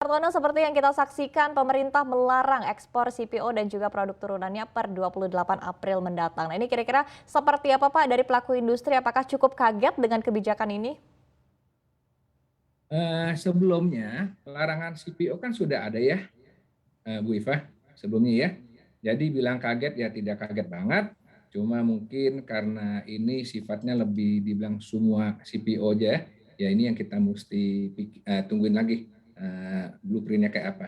Hartono, seperti yang kita saksikan, pemerintah melarang ekspor CPO dan juga produk turunannya per 28 April mendatang. Nah, ini kira-kira seperti apa Pak dari pelaku industri? Apakah cukup kaget dengan kebijakan ini? Sebelumnya larangan CPO kan sudah ada ya, Bu Iva, sebelumnya ya. Jadi bilang kaget ya tidak kaget banget, cuma mungkin karena ini sifatnya lebih dibilang semua CPO aja ya, ya ini yang kita mesti tungguin lagi blueprint-nya kayak apa.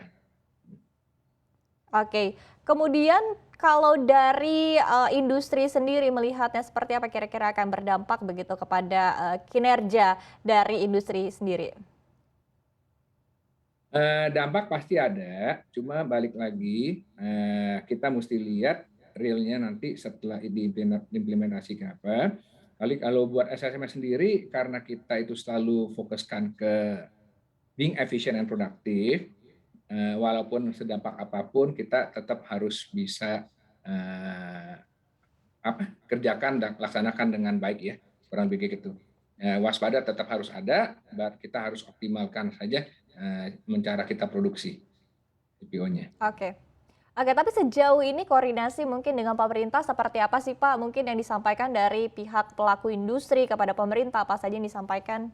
Oke, kemudian kalau dari industri sendiri melihatnya seperti apa kira-kira akan berdampak begitu kepada kinerja dari industri sendiri? Dampak pasti ada, cuma balik lagi, kita mesti lihat realnya nanti setelah diimplementasikan apa. Kali kalau buat SSMS sendiri, karena kita itu selalu fokuskan ke being efficient and produktif, walaupun sedampak apapun, kita tetap harus bisa eh, kerjakan dan laksanakan dengan baik ya, kurang lebih gitu. Waspada tetap harus ada, kita harus optimalkan saja cara kita produksi CPO-nya. Oke. Oke, tapi sejauh ini koordinasi mungkin dengan pemerintah seperti apa sih Pak? Mungkin yang disampaikan dari pihak pelaku industri kepada pemerintah, apa saja yang disampaikan?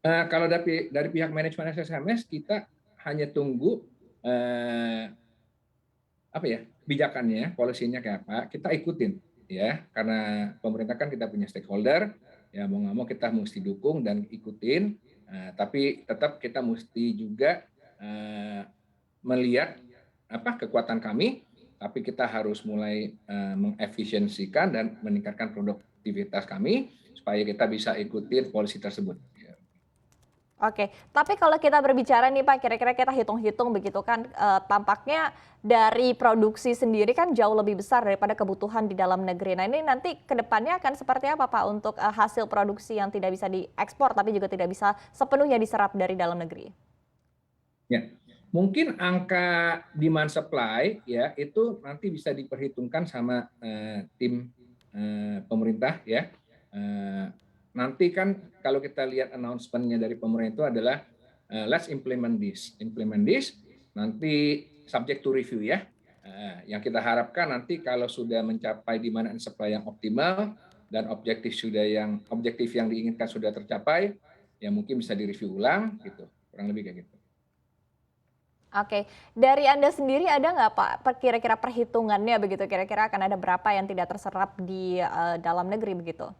Kalau dari pihak manajemen SSMS, kita hanya tunggu apa ya kebijakannya, polisinya kayak apa, kita ikutin ya, karena pemerintah kan kita punya stakeholder, ya mau nggak mau kita mesti dukung dan ikutin, tapi tetap kita mesti juga melihat apa kekuatan kami, tapi kita harus mulai mengefisiensikan dan meningkatkan produktivitas kami supaya kita bisa ikutin polisi tersebut. Oke, tapi kalau kita berbicara nih Pak, kira-kira kita hitung-hitung begitu kan, tampaknya dari produksi sendiri kan jauh lebih besar daripada kebutuhan di dalam negeri. Nah, ini nanti ke depannya akan seperti apa Pak untuk hasil produksi yang tidak bisa diekspor tapi juga tidak bisa sepenuhnya diserap dari dalam negeri? Ya, mungkin angka demand supply ya itu nanti bisa diperhitungkan sama tim pemerintah ya. Eh, Nanti kan kalau kita lihat announcement-nya dari pemerintah itu adalah let's implement this, nanti subject to review ya. Yang kita harapkan nanti kalau sudah mencapai demand and supply yang optimal dan objektif yang diinginkan sudah tercapai, ya mungkin bisa direview ulang gitu, kurang lebih kayak gitu. Oke, dari Anda sendiri ada nggak Pak, kira-kira perhitungannya begitu, kira-kira akan ada berapa yang tidak terserap di dalam negeri begitu?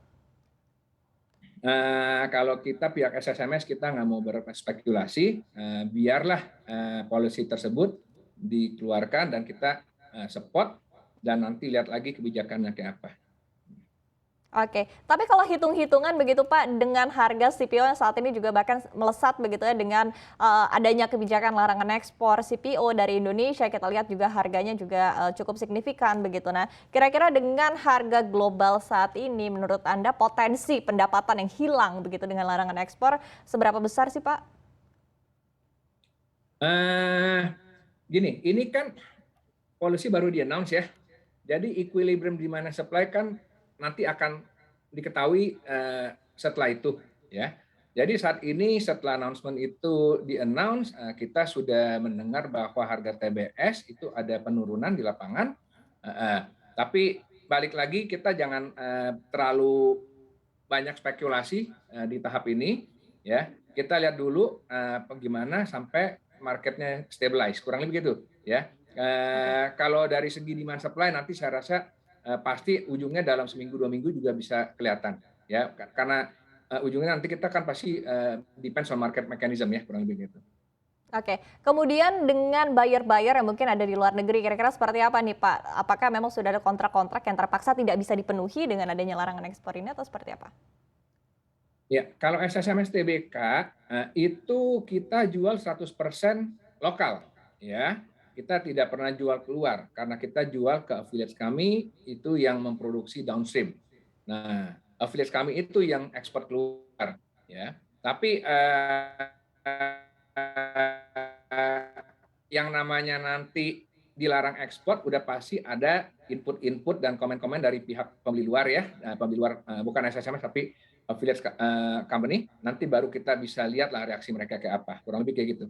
Kalau kita pihak SSMS kita nggak mau berspekulasi, biarlah policy tersebut dikeluarkan dan kita support dan nanti lihat lagi kebijakannya kayak apa. Oke, tapi kalau hitung-hitungan begitu Pak, dengan harga CPO yang saat ini juga bahkan melesat begitu ya dengan adanya kebijakan larangan ekspor CPO dari Indonesia, kita lihat juga harganya juga cukup signifikan begitu. Nah, kira-kira dengan harga global saat ini, menurut Anda potensi pendapatan yang hilang begitu dengan larangan ekspor seberapa besar sih Pak? Eh, Gini, ini kan policy baru di-announce ya. Jadi equilibrium demand and supply kan nanti akan diketahui setelah itu ya. Jadi saat ini setelah announcement itu di-announce, kita sudah mendengar bahwa harga TBS itu ada penurunan di lapangan. Tapi balik lagi kita jangan terlalu banyak spekulasi di tahap ini ya. Kita lihat dulu bagaimana sampai marketnya stabilize, kurang lebih gitu ya. Oke. Kalau dari segi demand supply nanti saya rasa pasti ujungnya dalam seminggu 2 minggu juga bisa kelihatan ya, karena ujungnya nanti kita kan pasti depends on market mechanism ya, kurang lebih gitu. Oke, kemudian dengan buyer-buyer yang mungkin ada di luar negeri, kira-kira seperti apa nih Pak? Apakah memang sudah ada kontrak-kontrak yang terpaksa tidak bisa dipenuhi dengan adanya larangan ekspor ini atau seperti apa? Ya, kalau SSMS TBK itu kita jual 100% lokal ya. Kita tidak pernah jual keluar karena kita jual ke affiliates kami itu yang memproduksi downstream. Nah, affiliates kami itu yang ekspor keluar ya. Tapi yang namanya nanti dilarang ekspor udah pasti ada input-input dan komen-komen dari pihak pembeli luar ya, pembeli luar bukan SSMS tapi affiliate company, nanti baru kita bisa lihatlah reaksi mereka kayak apa. Kurang lebih kayak gitu.